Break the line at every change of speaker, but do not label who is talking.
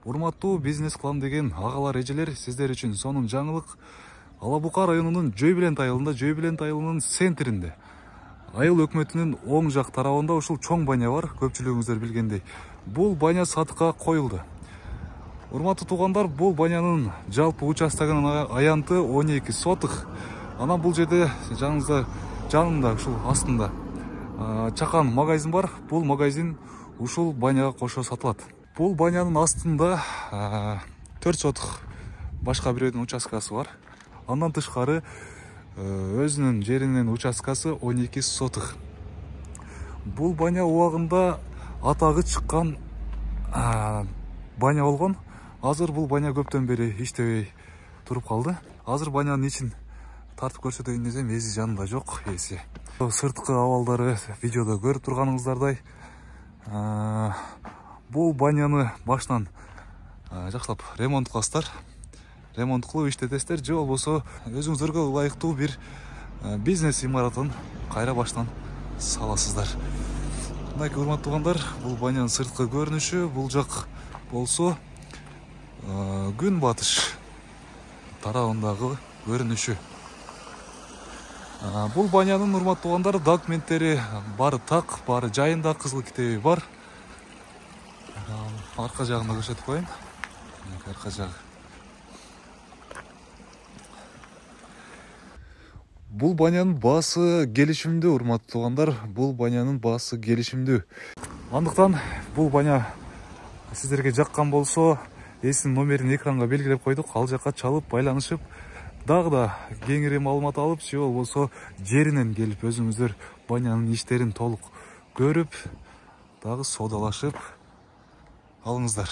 Урматтуу бизнес кылам деген агалар, эжелер, сиздер үчүн сонун жаңылык. Ала Бука районунун Жөйбүлент айылында, Жөйбүлент айылынын центринде, айыл өкмөтүнүн оң жак тарабында ушул чоң баня бар. Көпчүлүгүңүздөр билгендей, бул баня сатыкка коюлду. Урматтуу туугандар, бул банянын жалпы участогунун аянты 12 сотых. Анан бул жерде жанында ушул астында чакан магазин бар. Бул магазин ушул баняга кошо сатылат. Бул банянын астында 4 сотых башка бирөөнүн участкасы бар. Андан тышкары өзүнүн жеринин участкасы 12 сотых. Бул баня убагында атагы чыккан баня болгон. Азыр бул баня көптөн бери иштебей туруп калды. Азыр банянын ичин тартып көрсөтөйүн десем, эси жанында жок. Сырткы абалдары видеодо көрүп турганыңыздардай, бул баняны башынан жакшылап ремонт кыласыздар. Ремонт кылып иштетесиздер, же болбосо өзүңүздөргө ылайыктуу бир бизнес имаратын кайра баштан саласыздар. Мынакей урматтуу туугандар, бул банянын сырткы көрүнүшү. Бул жак болсо күн батыш тарабындагы көрүнүшү. Бул банянын, урматтуу туугандар, документтери баары так, баары жайында, кызыл китеби бар. Арка жагында көрсөтүп коеюн. Арка жагы. Бул банянын баасы келишимдүү, урматтуу туугандар. Бул банянын баасы келишимдүү. Андыктан бул баня сиздерге жаккан болсо, эсинин номерин экранга белгилеп койдук. Ал жакка чалып, байланышып, дагы да кеңири маалымат алып, же болбосо жеринен келип өзүңүздөр банянын иштерин толук көрүп, дагы соодалашып алыңыздар.